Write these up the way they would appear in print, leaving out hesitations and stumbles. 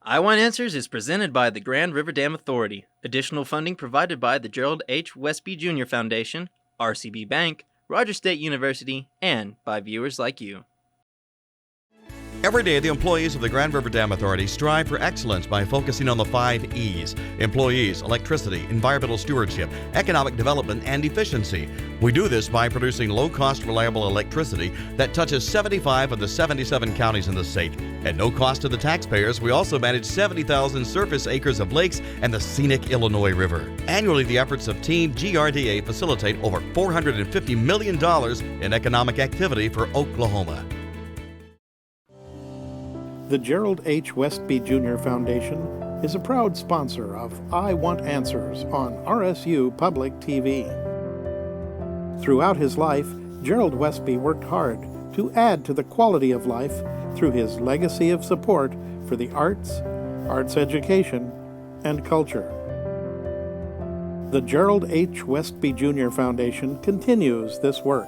I Want Answers is presented by the Grand River Dam Authority. Additional funding provided by the Gerald H. Westby Jr. Foundation, RCB Bank, Rogers State University, and by viewers like you. Every day, the employees of the Grand River Dam Authority strive for excellence by focusing on the 5 E's: employees, electricity, environmental stewardship, economic development, and efficiency. We do this by producing low-cost, reliable electricity that touches 75 of the 77 counties in the state. At no cost to the taxpayers, we also manage 70,000 surface acres of lakes and the scenic Illinois River. Annually, the efforts of Team GRDA facilitate over $450 million in economic activity for Oklahoma. The Gerald H. Westby Jr. Foundation is a proud sponsor of I Want Answers on RSU Public TV. Throughout his life, Gerald Westby worked hard to add to the quality of life through his legacy of support for the arts, arts education, and culture. The Gerald H. Westby Jr. Foundation continues this work.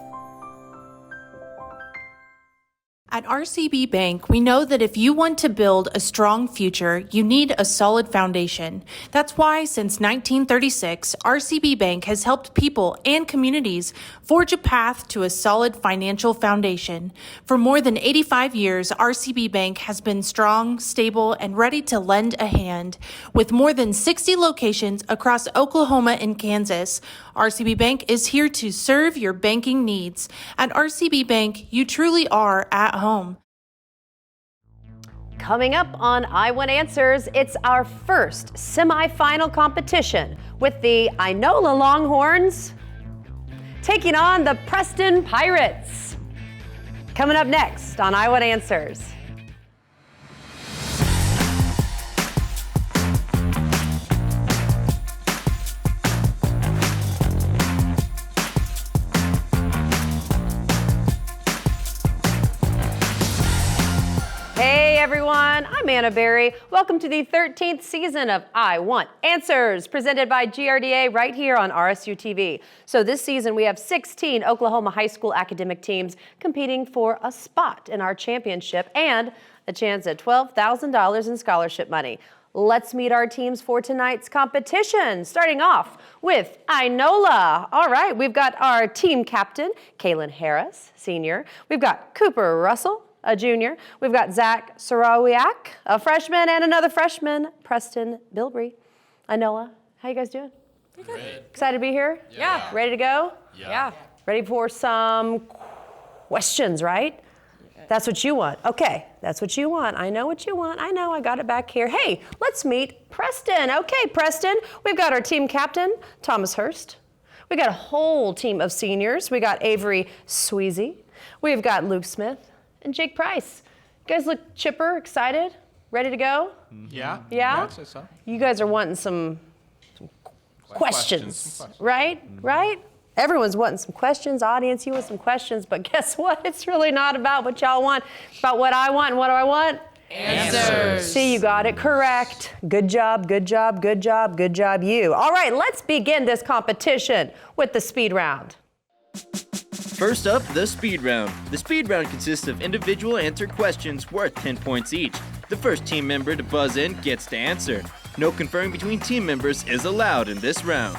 At RCB Bank, we know that if you want to build a strong future, you need a solid foundation. That's why, since 1936, RCB Bank has helped people and communities forge a path to a solid financial foundation. For more than 85 years, RCB Bank has been strong, stable, and ready to lend a hand. With more than 60 locations across Oklahoma and Kansas, RCB Bank is here to serve your banking needs. At RCB Bank, you truly are at home. Coming up on I Want Answers, it's our first semifinal competition with the Inola Longhorns taking on the Preston Pirates. Coming up next on I Want Answers. Hey everyone, I'm Anna Berry. Welcome to the 13th season of I Want Answers, presented by GRDA right here on RSU TV. So this season we have 16 Oklahoma high school academic teams competing for a spot in our championship and a chance at $12,000 in scholarship money. Let's meet our teams for tonight's competition, starting off with Inola. All right, we've got our team captain, Kaylin Harris, senior. We've got Cooper Russell, a junior. We've got Zach Sarawiak, a freshman, and another freshman, Preston Bilbrey. Inola, how you guys doing? Pretty good. Excited to be here? Yeah. Ready to go? Yeah. Ready for some questions, right? That's what you want. Okay, that's what you want. I know what you want. I know, I got it back here. Hey, let's meet Preston. Okay, Preston, we've got our team captain, Thomas Hurst. We got a whole team of seniors. We got Avery Sweezy. We've got Luke Smith and Jake Price. You guys look chipper, excited, ready to go? Yeah. Yeah? I'd say so. You guys are wanting some questions, right? Right? Everyone's wanting some questions. Audience, you want some questions, but guess what? It's really not about what y'all want. It's about what I want, and what do I want? Answers. See, you got it correct. Good job, good job, good job, good job, you. All right, let's begin this competition with the speed round. First up, the speed round. The speed round consists of individual answered questions worth 10 points each. The first team member to buzz in gets to answer. No conferring between team members is allowed in this round.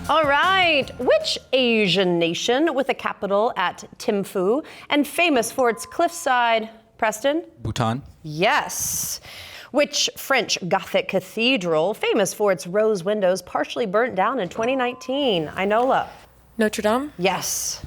All right, which Asian nation with a capital at Thimphu and famous for its cliffside, Preston? Bhutan. Yes. Which French Gothic cathedral, famous for its rose windows, partially burnt down in 2019? Inola. Notre Dame? Yes.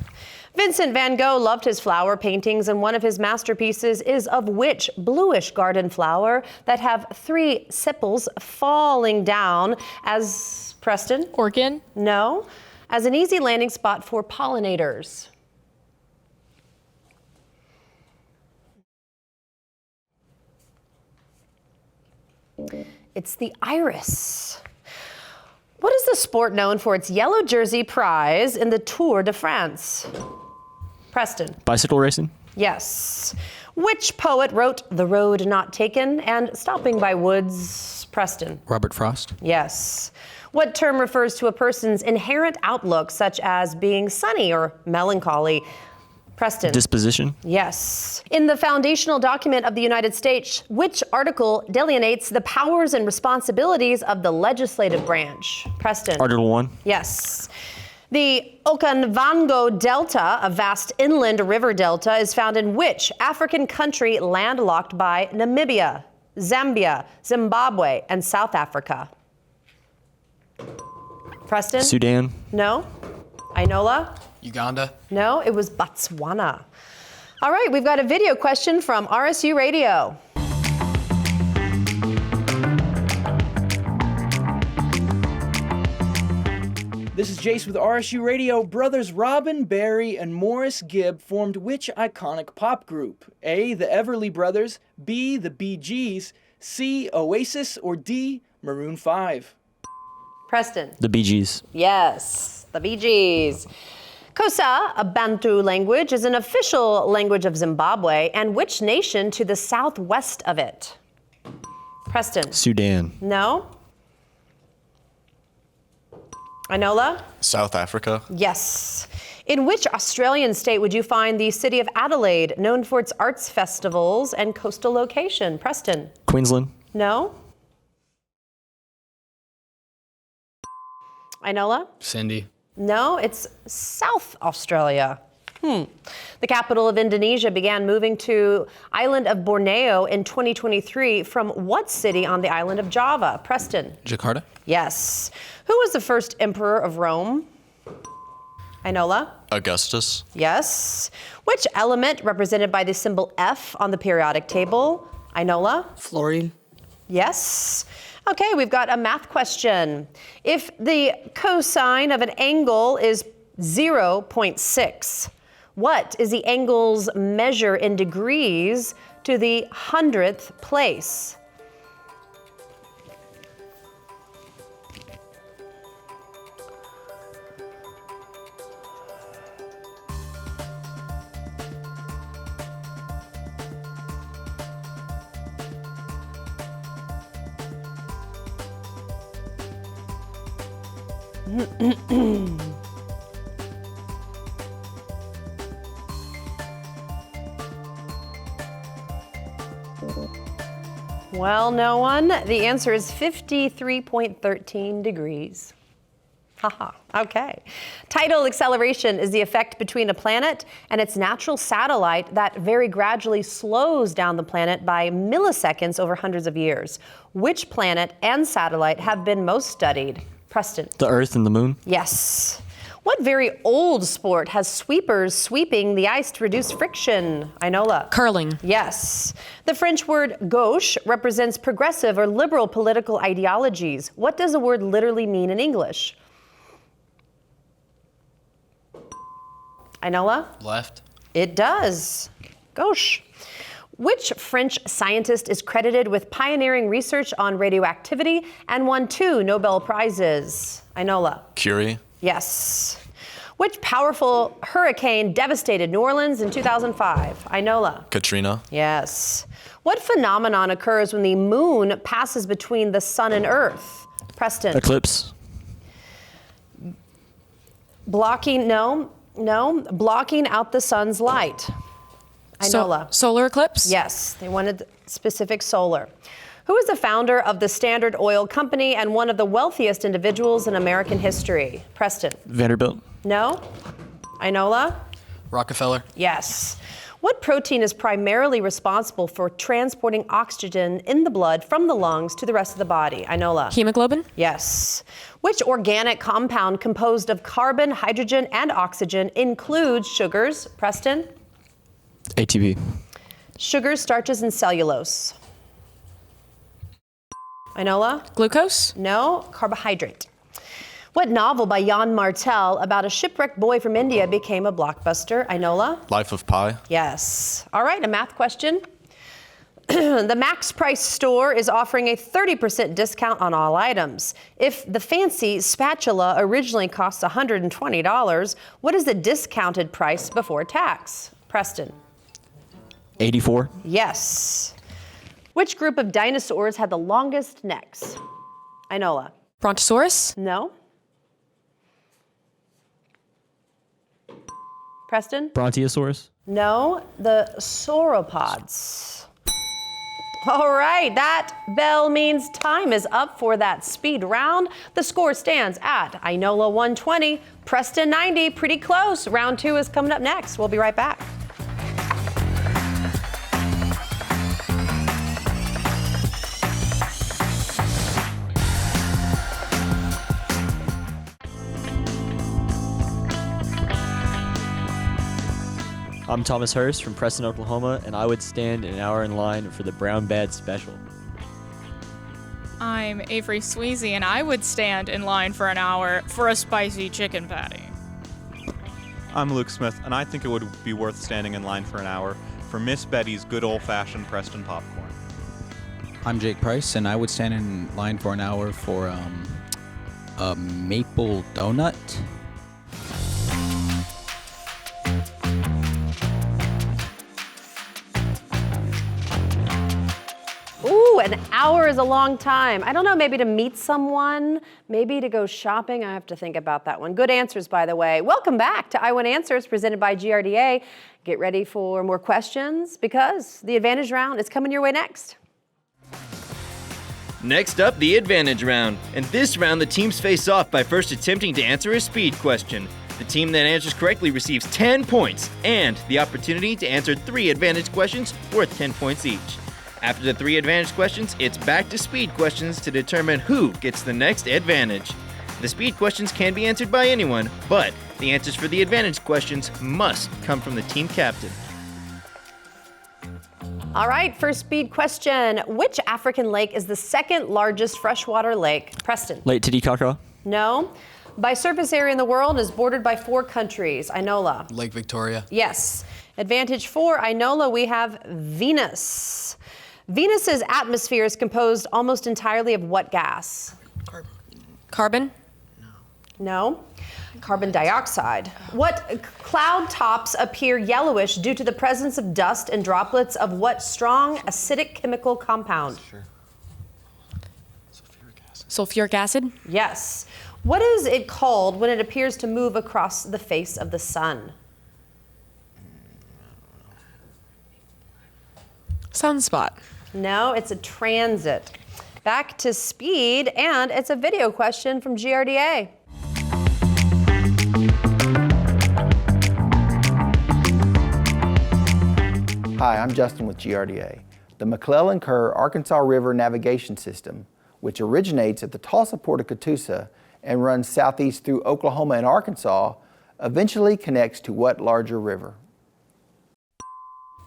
Vincent van Gogh loved his flower paintings, and one of his masterpieces is of which bluish garden flower that have 3 sepals falling down as, Preston? Orchid? No, as an easy landing spot for pollinators. It's the iris. What is the sport known for its yellow jersey prize in the Tour de France? Preston. Bicycle racing. Yes. Which poet wrote The Road Not Taken and Stopping by Woods? Preston. Robert Frost. Yes. What term refers to a person's inherent outlook, such as being sunny or melancholy? Preston. Disposition. Yes. In the foundational document of the United States, which article delineates the powers and responsibilities of the legislative branch? Preston. Article 1. Yes. The Okavango Delta, a vast inland river delta, is found in which African country landlocked by Namibia, Zambia, Zimbabwe, and South Africa? Preston? Sudan. No. Inola? Uganda. No, it was Botswana. All right, we've got a video question from RSU Radio. This is Jace with RSU Radio. Brothers Robin, Barry, and Morris Gibb formed which iconic pop group? A, the Everly Brothers, B, the Bee Gees, C, Oasis, or D, Maroon 5? Preston. The Bee Gees. Yes, the Bee Gees. Xhosa, a Bantu language, is an official language of Zimbabwe, and which nation to the southwest of it? Preston. Sudan. No. Inola? South Africa. Yes. In which Australian state would you find the city of Adelaide, known for its arts festivals and coastal location? Preston. Queensland. No. Inola? Cindy. No, it's South Australia. The capital of Indonesia began moving to island of Borneo in 2023 from what city on the island of Java? Preston. Jakarta. Yes. Who was the first emperor of Rome? Inola? Augustus. Yes. Which element represented by the symbol F on the periodic table? Inola? Fluorine. Yes. Okay, we've got a math question. If the cosine of an angle is 0.6, what is the angle's measure in degrees to the 100th place? Well, no one. The answer is 53.13 degrees. Haha, okay. Tidal acceleration is the effect between a planet and its natural satellite that very gradually slows down the planet by milliseconds over hundreds of years. Which planet and satellite have been most studied? Preston. The Earth and the Moon. Yes. What very old sport has sweepers sweeping the ice to reduce friction? Inola. Curling. Yes. The French word gauche represents progressive or liberal political ideologies. What does the word literally mean in English? Inola? Left. It does. Gauche. Which French scientist is credited with pioneering research on radioactivity and won 2 Nobel Prizes? Inola. Curie. Yes. Which powerful hurricane devastated New Orleans in 2005? Inola. Katrina. Yes. What phenomenon occurs when the moon passes between the sun and earth? Preston. Eclipse. Blocking out the sun's light. Inola. Solar eclipse? Yes, they wanted specific solar. Who is the founder of the Standard Oil Company and one of the wealthiest individuals in American history? Preston. Vanderbilt. No? Inola? Rockefeller. Yes. What protein is primarily responsible for transporting oxygen in the blood from the lungs to the rest of the body? Inola? Hemoglobin? Yes. Which organic compound composed of carbon, hydrogen, and oxygen includes sugars? Preston? ATP. Sugars, starches, and cellulose. Inola? Glucose? No, carbohydrate. What novel by Jan Martel about a shipwrecked boy from India became a blockbuster? Inola? Life of Pi. Yes. All right, a math question. The Max Price store is offering a 30% discount on all items. If the fancy spatula originally cost $120, what is the discounted price before tax? Preston. 84. Yes. Which group of dinosaurs had the longest necks? Inola. Brontosaurus? No. Preston? Brontosaurus. No, the sauropods. All right, that bell means time is up for that speed round. The score stands at Inola 120, Preston 90, pretty close. Round 2 is coming up next. We'll be right back. I'm Thomas Hurst from Preston, Oklahoma, and I would stand an hour in line for the Brown Bad Special. I'm Avery Sweezy, and I would stand in line for an hour for a spicy chicken patty. I'm Luke Smith, and I think it would be worth standing in line for an hour for Miss Betty's good old-fashioned Preston popcorn. I'm Jake Price, and I would stand in line for an hour for a maple donut. Ooh, an hour is a long time. I don't know, maybe to meet someone, maybe to go shopping. I have to think about that one. Good answers, by the way. Welcome back to I Want Answers, presented by GRDA. Get ready for more questions because the advantage round is coming your way next. Next up, the advantage round. In this round, the teams face off by first attempting to answer a speed question. The team that answers correctly receives 10 points and the opportunity to answer 3 advantage questions worth 10 points each. After the 3 advantage questions, it's back to speed questions to determine who gets the next advantage. The speed questions can be answered by anyone, but the answers for the advantage questions must come from the team captain. All right, first speed question. Which African lake is the second largest freshwater lake? Preston. Lake Titicaca. No. By surface area in the world is bordered by 4 countries. Inola. Lake Victoria. Yes. Advantage for Inola, we have Venus. Venus's atmosphere is composed almost entirely of what gas? Carbon? No. Carbon dioxide. What cloud tops appear yellowish due to the presence of dust and droplets of what strong acidic chemical compound? Sulfuric acid? Yes. What is it called when it appears to move across the face of the sun? Sunspot. No, it's a transit. Back to speed, and it's a video question from GRDA. Hi, I'm Justin with GRDA. The McClellan-Kerr Arkansas River Navigation System, which originates at the Tulsa Port of Catoosa and runs southeast through Oklahoma and Arkansas, eventually connects to what larger river?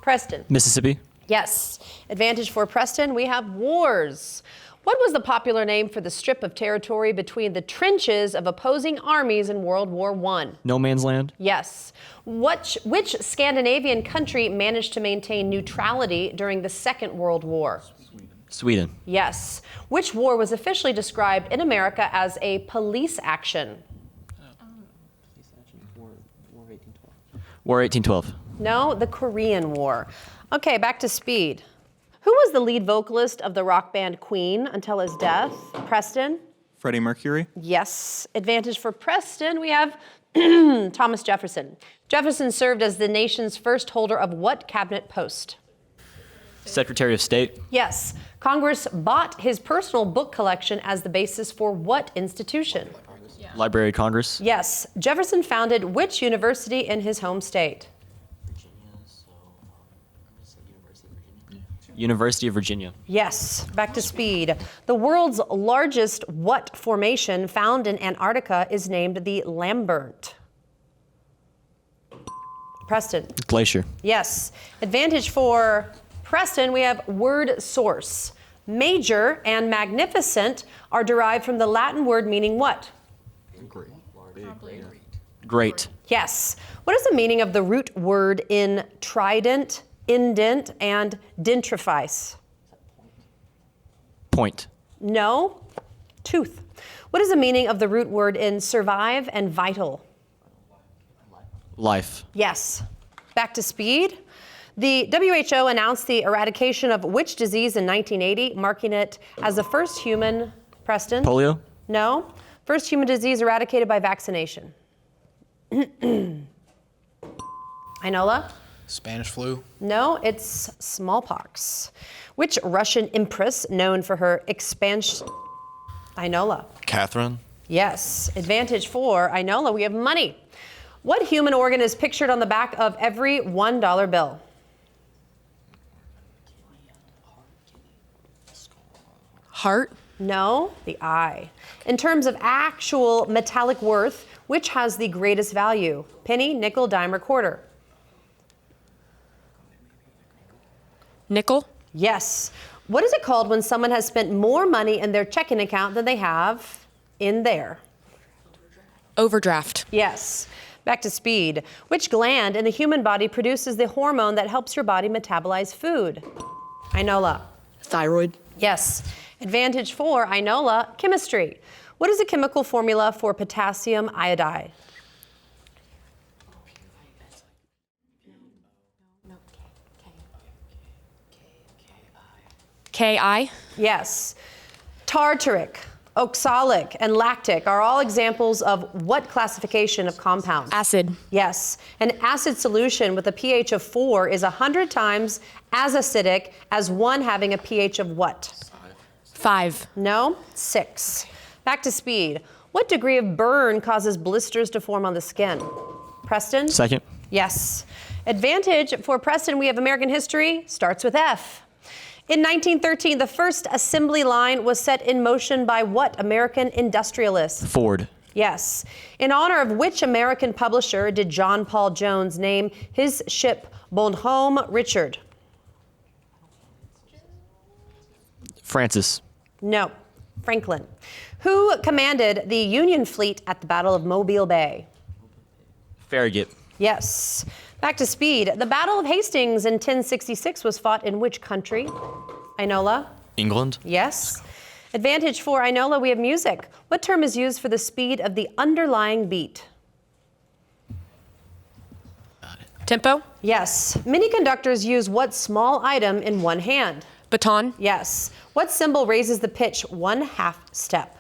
Preston. Mississippi. Yes. Advantage for Preston, we have wars. What was the popular name for the strip of territory between the trenches of opposing armies in World War I? No Man's Land. Yes. Which Scandinavian country managed to maintain neutrality during the Second World War? Sweden. Yes. Which war was officially described in America as a police action? War 1812. No, the Korean War. Okay, back to speed. Who was the lead vocalist of the rock band Queen until his death? Preston? Freddie Mercury. Yes. Advantage for Preston, we have Thomas Jefferson. Jefferson served as the nation's first holder of what cabinet post? Secretary of State. Yes. Congress bought his personal book collection as the basis for what institution? Library of Congress. Yes. Jefferson founded which university in his home state? University of Virginia. Yes. Back to speed. The world's largest what formation found in Antarctica is named the Lambert? Preston. Glacier. Yes. Advantage for Preston, we have word source. Major and magnificent are derived from the Latin word meaning what? Great. Yes. What is the meaning of the root word in trident, indent, and dentrifice? Point. No. Tooth. What is the meaning of the root word in survive and vital? Life. Yes. Back to speed. The WHO announced the eradication of which disease in 1980, marking it as the first human, Preston? Polio? No. First human disease eradicated by vaccination. Inola? Spanish flu. No, it's smallpox. Which Russian empress known for her expansion? Inola. Catherine. Yes. Advantage for Inola. We have money. What human organ is pictured on the back of every $1 bill? Heart. No, the eye. In terms of actual metallic worth, which has the greatest value? Penny, nickel, dime, or quarter? Nickel. Yes. What is it called when someone has spent more money in their checking account than they have in there? Overdraft. Yes. Back to speed. Which gland in the human body produces the hormone that helps your body metabolize food? Inola. Thyroid. Yes. Advantage for Inola, chemistry. What is the chemical formula for potassium iodide? Ki. Yes. Tartaric, oxalic, and lactic are all examples of what classification of compounds? Acid. Yes. An acid solution with a pH of 4 is 100 times as acidic as one having a pH of what? 5. No, 6. Back to speed. What degree of burn causes blisters to form on the skin? Preston? Second. Yes. Advantage for Preston, we have American history, starts with F. In 1913, the first assembly line was set in motion by what American industrialist? Ford. Yes. In honor of which American publisher did John Paul Jones name his ship Bonhomme Richard? Francis. No, Franklin. Who commanded the Union fleet at the Battle of Mobile Bay? Farragut. Yes. Back to speed. The Battle of Hastings in 1066 was fought in which country? Inola? England. Yes. Advantage for Inola, we have music. What term is used for the speed of the underlying beat? Tempo. Yes. Many conductors use what small item in one hand? Baton. Yes. What symbol raises the pitch 1/2 step?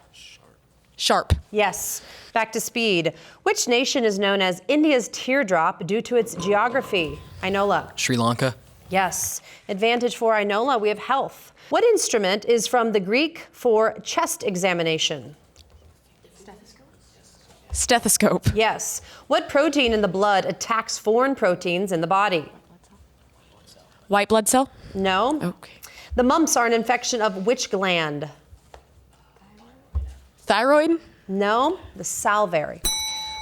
Sharp. Yes. Back to speed. Which nation is known as India's teardrop due to its geography? Inola. Sri Lanka. Yes. Advantage for Inola, we have health. What instrument is from the Greek for chest examination? Stethoscope. Yes. What protein in the blood attacks foreign proteins in the body? White blood cell. No. Okay. The mumps are an infection of which gland? Thyroid. No, the salivary.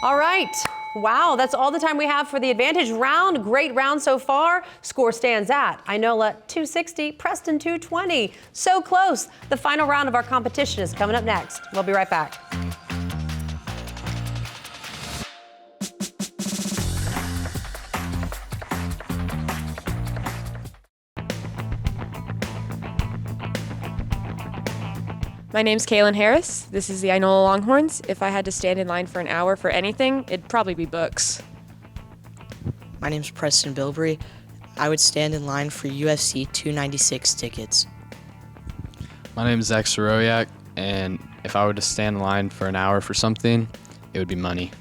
All right. Wow, that's all the time we have for the advantage round. Great round so far. Score stands at Inola 260, Preston 220. So close. The final round of our competition is coming up next. We'll be right back. My name's Kaylin Harris. This is the Inola Longhorns. If I had to stand in line for an hour for anything, it'd probably be books. My name's Preston Bilbrey. I would stand in line for UFC 296 tickets. My name is Zach Soroyak, and if I were to stand in line for an hour for something, it would be money.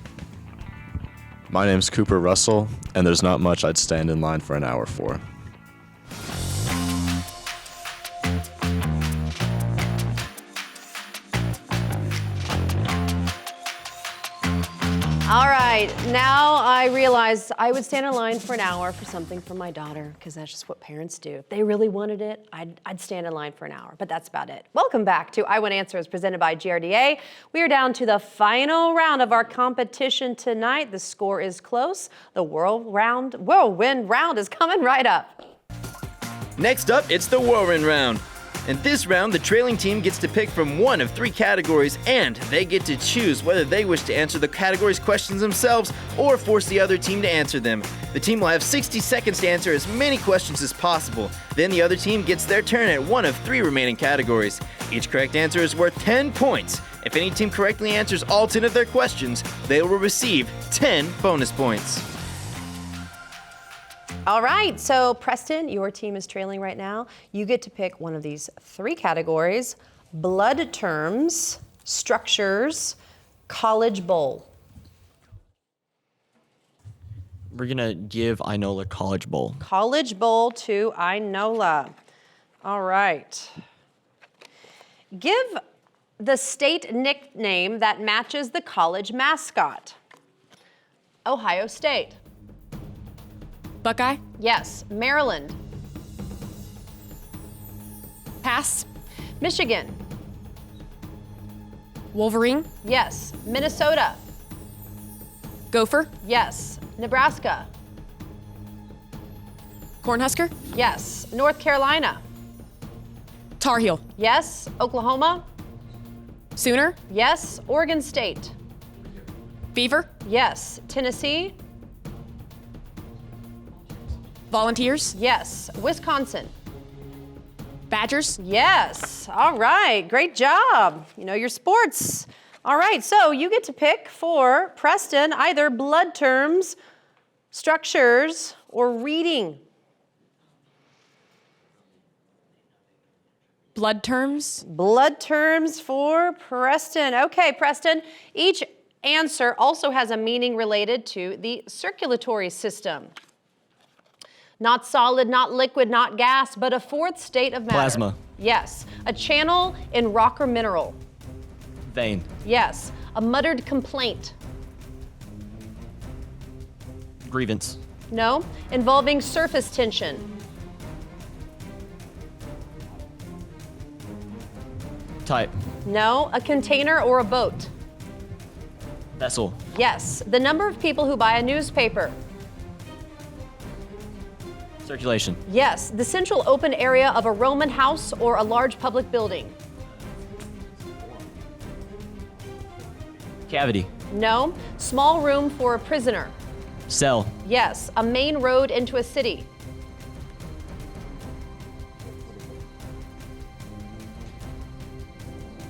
My name's Cooper Russell, and there's not much I'd stand in line for an hour for. All right, now I realize I would stand in line for an hour for something for my daughter, because that's just what parents do. If they really wanted it, I'd stand in line for an hour, but that's about it. Welcome back to I Want Answers, presented by GRDA. We are down to the final round of our competition tonight. The score is close. The whirlwind round is coming right up. Next up, it's the whirlwind round. In this round, the trailing team gets to pick from one of 3 categories, and they get to choose whether they wish to answer the category's questions themselves or force the other team to answer them. The team will have 60 seconds to answer as many questions as possible. Then the other team gets their turn at one of 3 remaining categories. Each correct answer is worth 10 points. If any team correctly answers all 10 of their questions, they will receive 10 bonus points. All right, so Preston, your team is trailing right now. You get to pick one of these 3 categories: blood terms, structures, college bowl. We're going to give Inola College Bowl. College Bowl to Inola. All right. Give the state nickname that matches the college mascot. Ohio State. Buckeye. Yes. Maryland. Pass. Michigan. Wolverine. Yes. Minnesota. Gopher. Yes. Nebraska. Cornhusker. Yes. North Carolina. Tar Heel. Yes. Oklahoma. Sooner. Yes. Oregon State. Beaver. Yes. Tennessee. Volunteers. Yes. Wisconsin. Badgers. Yes. All right. Great job. You know your sports. All right. So you get to pick for Preston either blood terms, structures, or reading. Blood terms. Blood terms for Preston. Okay, Preston. Each answer also has a meaning related to the circulatory system. Not solid, not liquid, not gas, but a fourth state of matter. Plasma. Yes. A channel in rock or mineral. Vein. Yes. A muttered complaint. Grievance. No. Involving surface tension. Type. No. A container or a boat. Vessel. Yes. The number of people who buy a newspaper. Circulation. Yes. The central open area of a Roman house or a large public building. Cavity. No. Small room for a prisoner. Cell. Yes. A main road into a city.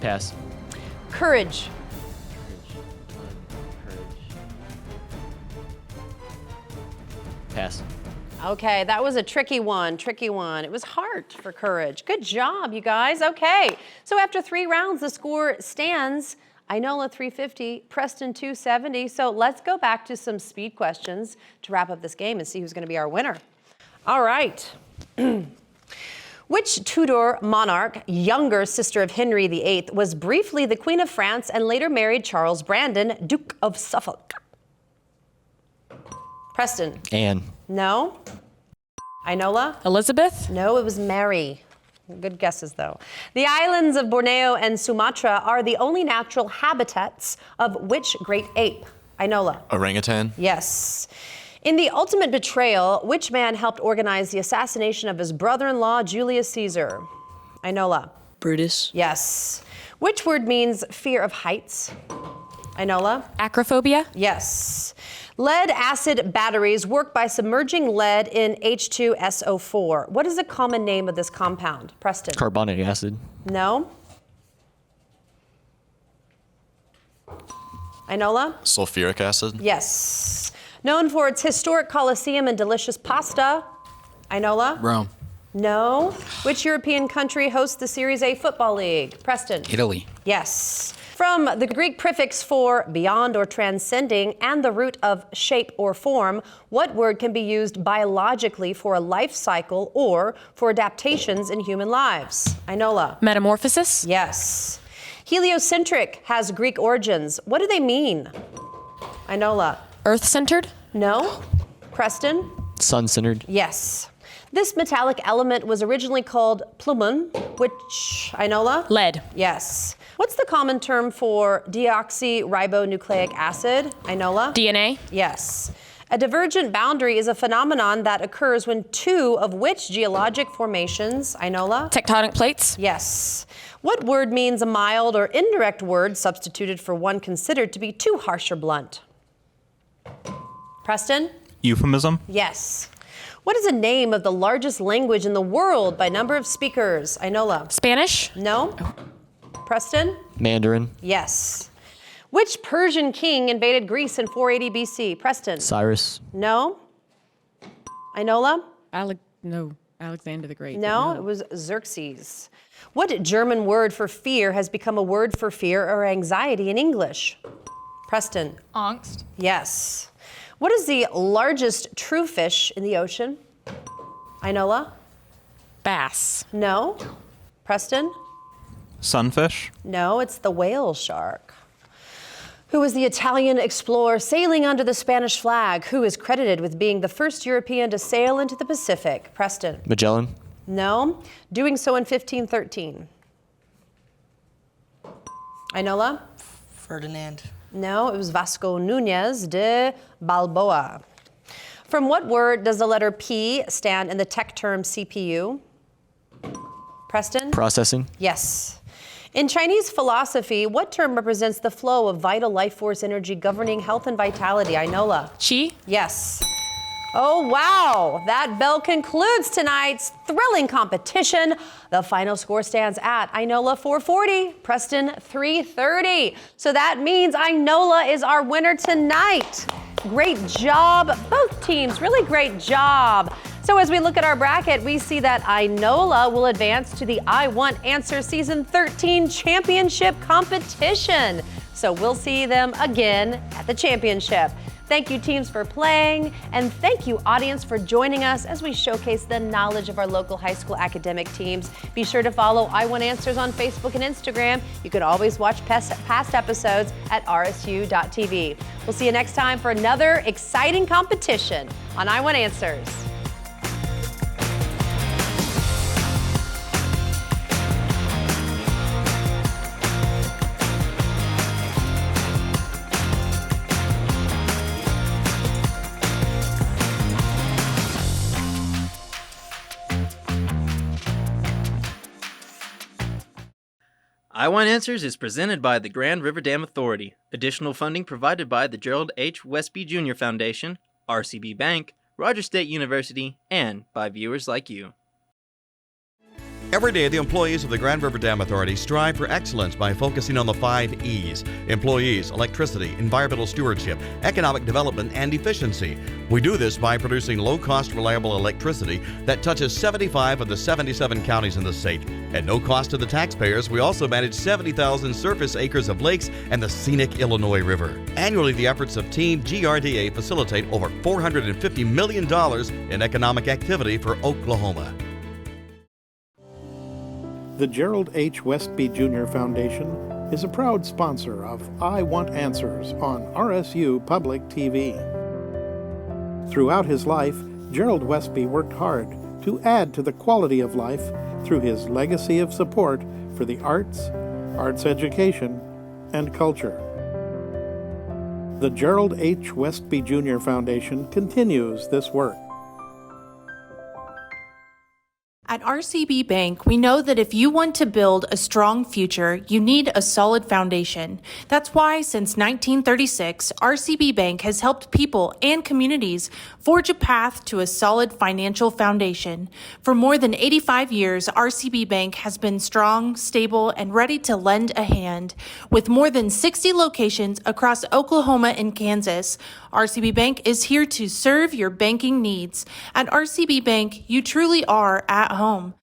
Pass. Courage. Pass. Okay, that was a tricky one, It was hard for courage. Good job, you guys. Okay, so after 3 rounds, the score stands Inola 350, Preston 270. So let's go back to some speed questions to wrap up this game and see who's going to be our winner. All right. Which Tudor monarch, younger sister of Henry VIII, was briefly the Queen of France and later married Charles Brandon, Duke of Suffolk? Preston. Anne. No. Inola? Elizabeth? No, it was Mary. Good guesses, though. The islands of Borneo and Sumatra are the only natural habitats of which great ape? Inola? Orangutan. Yes. In The Ultimate Betrayal, which man helped organize the assassination of his brother-in-law, Julius Caesar? Inola? Brutus. Yes. Which word means fear of heights? Inola? Acrophobia? Yes. Lead acid batteries work by submerging lead in H2SO4. What is the common name of this compound? Preston. Carbonic acid. No. Inola? Sulfuric acid. Yes. Known for its historic Colosseum and delicious pasta. Inola? Rome. No. Which European country hosts the Series A Football League? Preston. Italy. Yes. From the Greek prefix for beyond or transcending and the root of shape or form, what word can be used biologically for a life cycle or for adaptations in human lives? Inola? Metamorphosis? Yes. Heliocentric has Greek origins. What do they mean? Inola? Earth-centered? No. Preston? Sun-centered. Yes. This metallic element was originally called plumon, which, Inola? Lead. Yes. What's the common term for deoxyribonucleic acid? Inola? DNA? Yes. A divergent boundary is a phenomenon that occurs when 2 of which geologic formations? Inola? Tectonic plates? Yes. What word means a mild or indirect word substituted for one considered to be too harsh or blunt? Preston? Euphemism. Yes. What is the name of the largest language in the world by number of speakers? Inola? Spanish? No. Preston? Mandarin. Yes. Which Persian king invaded Greece in 480 BC? Preston? Cyrus. No. Inola? Alexander the Great. No, it was Xerxes. What German word for fear has become a word for fear or anxiety in English? Preston? Angst. Yes. What is the largest true fish in the ocean? Inola? Bass. No. Preston? Sunfish? No, it's the whale shark. Who was the Italian explorer sailing under the Spanish flag? Who is credited with being the first European to sail into the Pacific? Preston? Magellan? No, doing so in 1513. Inola? Ferdinand. No, it was Vasco Núñez de Balboa. From what word does the letter P stand in the tech term CPU? Preston? Processing? Yes. In Chinese philosophy, what term represents the flow of vital life force energy governing health and vitality? Inola? Qi? Yes. Oh, wow. That bell concludes tonight's thrilling competition. The final score stands at Inola 440, Preston 330. So that means Inola is our winner tonight. Great job, both teams. Really great job. So as we look at our bracket, we see that Inola will advance to the I Want Answer Season 13 Championship competition. So we'll see them again at the championship. Thank you, teams, for playing, and thank you, audience, for joining us as we showcase the knowledge of our local high school academic teams. Be sure to follow I Want Answers on Facebook and Instagram. You can always watch past episodes at rsu.tv. We'll see you next time for another exciting competition on I Want Answers. I Want Answers is presented by the Grand River Dam Authority. Additional funding provided by the Gerald H. Westby Jr. Foundation, RCB Bank, Rogers State University, and by viewers like you. Every day, the employees of the Grand River Dam Authority strive for excellence by focusing on the 5 E's: employees, electricity, environmental stewardship, economic development, and efficiency. We do this by producing low-cost, reliable electricity that touches 75 of the 77 counties in the state. At no cost to the taxpayers, we also manage 70,000 surface acres of lakes and the scenic Illinois River. Annually, the efforts of Team GRDA facilitate over $450 million in economic activity for Oklahoma. The Gerald H. Westby Jr. Foundation is a proud sponsor of I Want Answers on RSU Public TV. Throughout his life, Gerald Westby worked hard to add to the quality of life through his legacy of support for the arts, arts education, and culture. The Gerald H. Westby Jr. Foundation continues this work. At RCB Bank, we know that if you want to build a strong future, you need a solid foundation. That's why, since 1936, RCB Bank has helped people and communities forge a path to a solid financial foundation. For more than 85 years, RCB Bank has been strong, stable, and ready to lend a hand. With more than 60 locations across Oklahoma and Kansas, RCB Bank is here to serve your banking needs. At RCB Bank, you truly are at home.